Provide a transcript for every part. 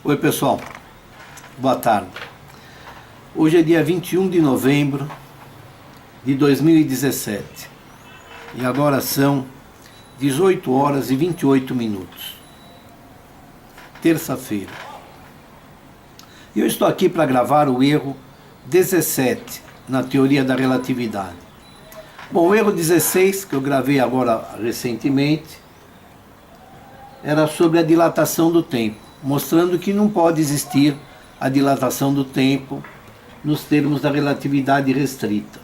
Oi pessoal, boa tarde. Hoje é dia 21 de novembro de 2017 e agora são 18 horas e 28 minutos, terça-feira. E eu estou aqui para gravar o erro 17 na teoria da relatividade. Bom, o erro 16, que eu gravei agora recentemente, era sobre a dilatação do tempo, mostrando que não pode existir a dilatação do tempo nos termos da relatividade restrita.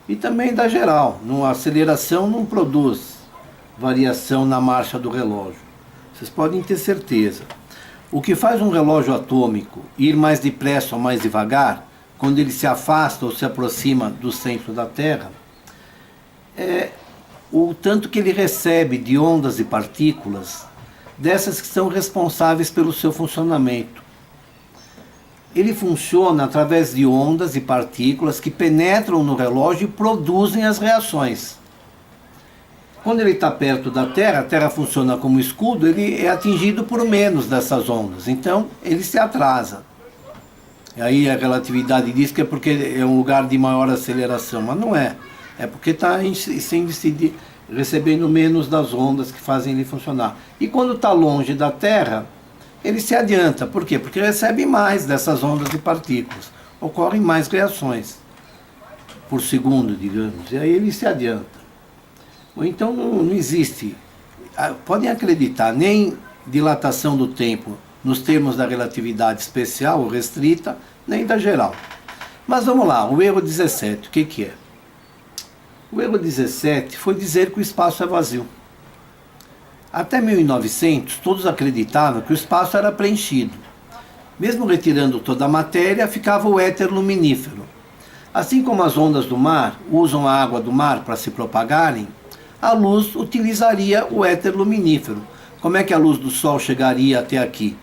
E também da geral, a aceleração não produz variação na marcha do relógio. Vocês podem ter certeza. O que faz um relógio atômico ir mais depressa ou mais devagar, quando ele se afasta ou se aproxima do centro da Terra, é o tanto que ele recebe de ondas e partículas, dessas que são responsáveis pelo seu funcionamento. Ele funciona através de ondas e partículas que penetram no relógio e produzem as reações. Quando ele está perto da Terra, a Terra funciona como escudo, ele é atingido por menos dessas ondas, então ele se atrasa. E aí a relatividade diz que é porque é um lugar de maior aceleração, mas não é. É porque está recebendo menos das ondas que fazem ele funcionar. E quando está longe da Terra, ele se adianta. Por quê? Porque recebe mais dessas ondas e partículas. Ocorrem mais reações por segundo, digamos. E aí ele se adianta. Ou então não existe, podem acreditar, nem dilatação do tempo nos termos da relatividade especial ou restrita, nem da geral. Mas vamos lá, o erro 17, o que é? O erro 17 foi dizer que o espaço é vazio. Até 1900, todos acreditavam que o espaço era preenchido. Mesmo retirando toda a matéria, ficava o éter luminífero. Assim como as ondas do mar usam a água do mar para se propagarem, a luz utilizaria o éter luminífero. Como é que a luz do Sol chegaria até aqui?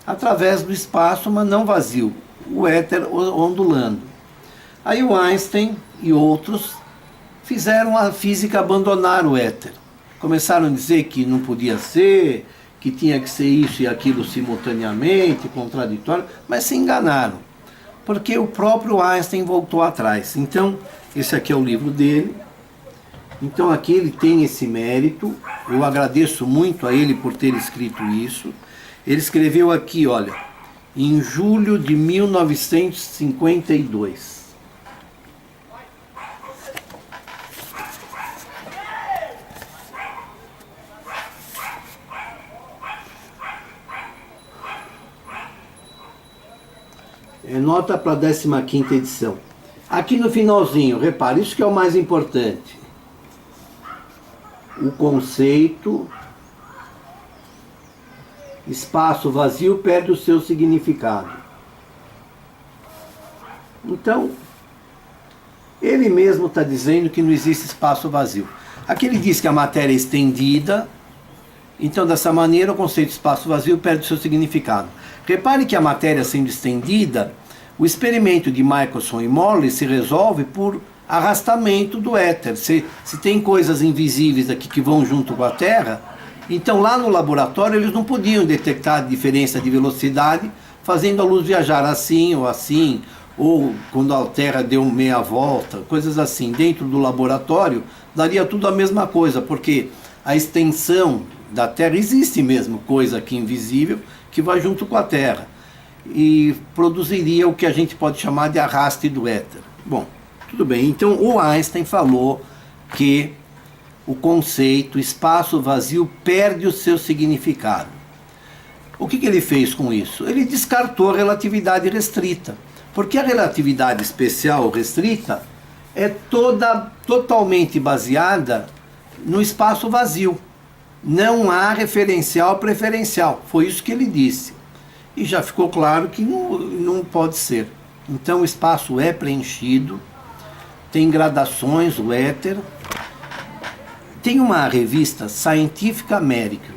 Através do espaço, mas não vazio, o éter ondulando. Aí o Einstein e outros fizeram a física abandonar o éter. Começaram a dizer que não podia ser, que tinha que ser isso e aquilo simultaneamente, contraditório, mas se enganaram, porque o próprio Einstein voltou atrás. Então, esse aqui é o livro dele. Então aqui ele tem esse mérito, eu agradeço muito a ele por ter escrito isso. Ele escreveu aqui, olha, em julho de 1952. É nota para a 15ª edição. Aqui no finalzinho, repare, isso que é o mais importante. O conceito espaço vazio perde o seu significado. Então, ele mesmo está dizendo que não existe espaço vazio. Aqui ele diz que a matéria é estendida, então dessa maneira o conceito de espaço vazio perde o seu significado. Repare que a matéria sendo estendida, o experimento de Michelson e Morley se resolve por arrastamento do éter. Se tem coisas invisíveis aqui que vão junto com a Terra, então lá no laboratório eles não podiam detectar a diferença de velocidade fazendo a luz viajar assim, ou quando a Terra deu meia volta, coisas assim. Dentro do laboratório daria tudo a mesma coisa, porque a extensão da Terra existe mesmo, coisa aqui invisível que vai junto com a Terra e produziria o que a gente pode chamar de arraste do éter. Bom, tudo bem, então o Einstein falou que o conceito espaço vazio perde o seu significado. O que ele fez com isso? Ele descartou a relatividade restrita, porque a relatividade especial ou restrita é totalmente baseada no espaço vazio. Não há referencial preferencial, foi isso que ele disse. E já ficou claro que não pode ser. Então o espaço é preenchido, tem gradações, o éter. Tem uma revista Scientific American.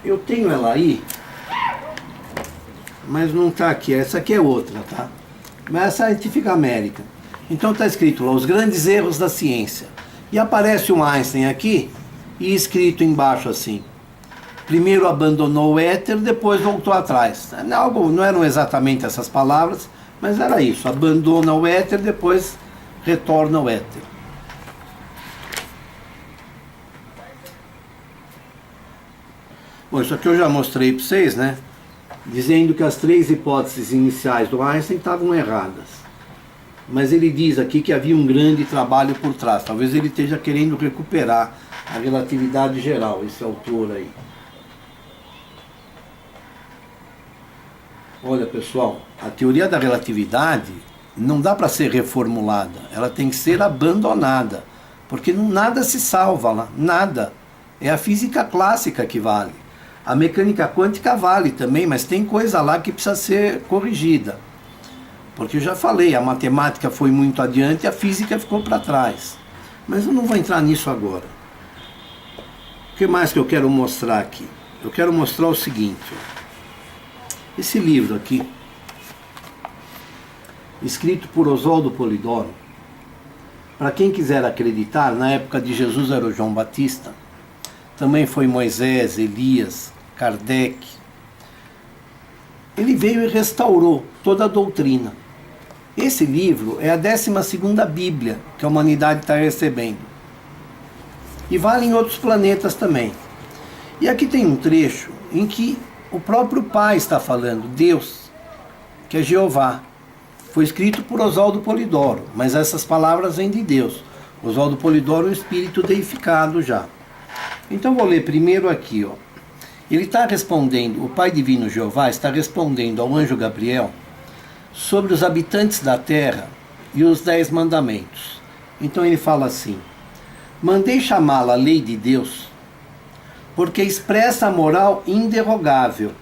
Eu tenho ela aí, mas não está aqui. Essa aqui é outra, tá? Mas é Scientific American. Então está escrito lá, os grandes erros da ciência. E aparece um Einstein aqui, e escrito embaixo assim, Primeiro abandonou o éter, depois voltou atrás. Não eram exatamente essas palavras, mas era isso. Abandona o éter, depois retorna ao éter. Bom, isso aqui eu já mostrei para vocês, né? Dizendo que as 3 hipóteses iniciais do Einstein estavam erradas. Mas ele diz aqui que havia um grande trabalho por trás. Talvez ele esteja querendo recuperar a relatividade geral, esse autor aí. Olha, pessoal, a teoria da relatividade não dá para ser reformulada. Ela tem que ser abandonada. Porque nada se salva lá, nada. É a física clássica que vale. A mecânica quântica vale também, mas tem coisa lá que precisa ser corrigida. Porque eu já falei, a matemática foi muito adiante e a física ficou para trás. Mas eu não vou entrar nisso agora. O que mais que eu quero mostrar aqui? Eu quero mostrar o seguinte. Esse livro aqui, escrito por Oswaldo Polidoro, para quem quiser acreditar, na época de Jesus era o João Batista, também foi Moisés, Elias, Kardec. Ele veio e restaurou toda a doutrina. Esse livro é a 12ª Bíblia que a humanidade está recebendo. E vale em outros planetas também. E aqui tem um trecho em que o próprio Pai está falando, Deus, que é Jeová. Foi escrito por Oswaldo Polidoro, mas essas palavras vêm de Deus. Oswaldo Polidoro é um espírito deificado já. Então vou ler primeiro aqui, ó. Ele está respondendo, o Pai Divino Jeová está respondendo ao anjo Gabriel sobre os habitantes da terra e os 10 mandamentos. Então ele fala assim: mandei chamá-la a lei de Deus, porque expressa a moral inderrogável,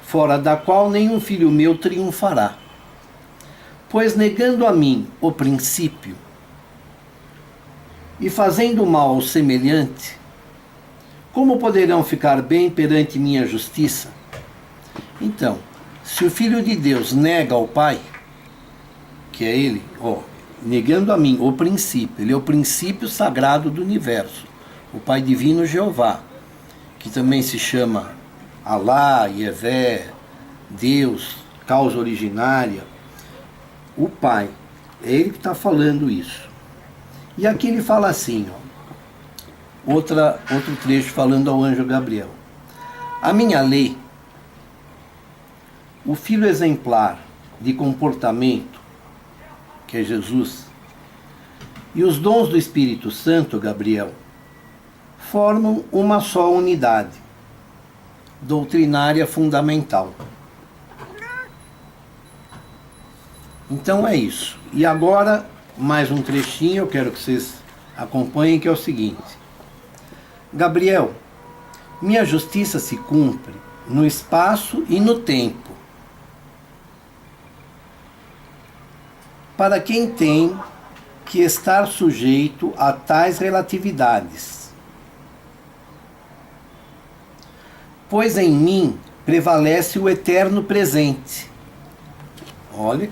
fora da qual nenhum filho meu triunfará. Pois negando a mim o princípio e fazendo mal ao semelhante, como poderão ficar bem perante minha justiça? Então, se o Filho de Deus nega ao Pai, que é Ele, negando a mim o princípio, Ele é o princípio sagrado do universo, o Pai Divino Jeová, que também se chama Alá, Yevé, Deus, causa originária, o Pai, é Ele que está falando isso. E aqui ele fala assim, outro trecho falando ao anjo Gabriel. A minha lei, o filho exemplar de comportamento, que é Jesus, e os dons do Espírito Santo, Gabriel, formam uma só unidade doutrinária fundamental. Então é isso. E agora, mais um trechinho, eu quero que vocês acompanhem, que é o seguinte. Gabriel, minha justiça se cumpre no espaço e no tempo, para quem tem que estar sujeito a tais relatividades. Pois em mim prevalece o eterno presente. Olha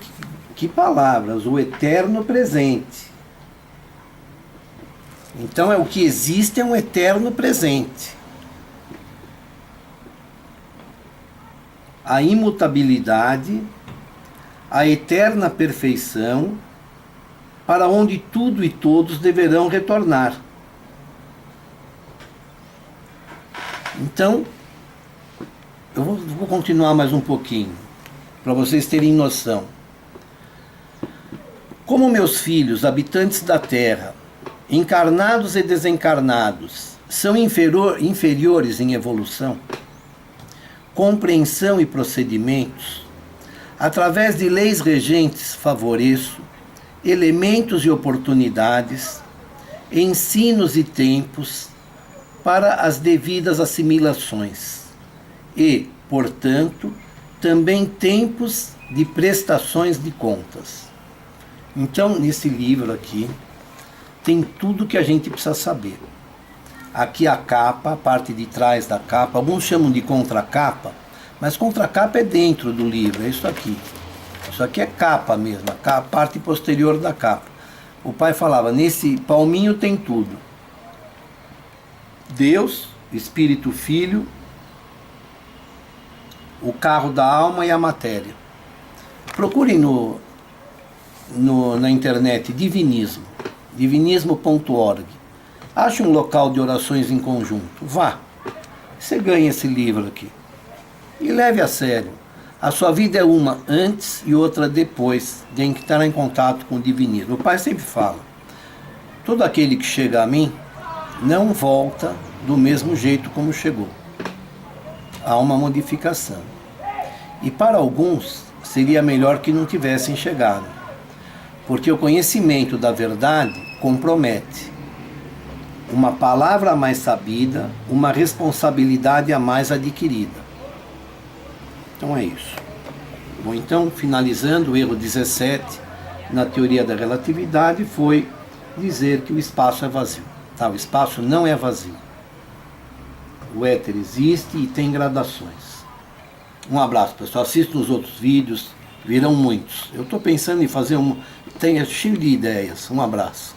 que palavras, o eterno presente. Então o que existe é um eterno presente. A imutabilidade, a eterna perfeição, para onde tudo e todos deverão retornar. Então, eu vou continuar mais um pouquinho, para vocês terem noção. Como meus filhos, habitantes da terra, encarnados e desencarnados, são inferiores em evolução, compreensão e procedimentos, através de leis regentes favoreço elementos e oportunidades, ensinos e tempos para as devidas assimilações e, portanto, também tempos de prestações de contas. Então, nesse livro aqui, tem tudo que a gente precisa saber. Aqui a capa, a parte de trás da capa, alguns chamam de contracapa, mas contracapa é dentro do livro, é isso aqui. Isso aqui é capa mesmo, a parte posterior da capa. O pai falava, nesse palminho tem tudo. Deus, Espírito Filho O Carro da Alma e a Matéria. Procurem na internet divinismo, divinismo.org. Ache um local de orações em conjunto. Vá. Você ganha esse livro aqui. E leve a sério. A sua vida é uma antes e outra depois. Tem que estar em contato com o divinismo. O pai sempre fala: todo aquele que chega a mim não volta do mesmo jeito como chegou. Há uma modificação. E para alguns seria melhor que não tivessem chegado, porque o conhecimento da verdade compromete. Uma palavra a mais sabida, uma responsabilidade a mais adquirida. Então é isso. Bom, então, finalizando, o erro 17 na teoria da relatividade foi dizer que o espaço é vazio. Tá? O espaço não é vazio. O éter existe e tem gradações. Um abraço, pessoal. Assista os outros vídeos, virão muitos. Eu estou pensando em fazer tenho cheio de ideias. Um abraço.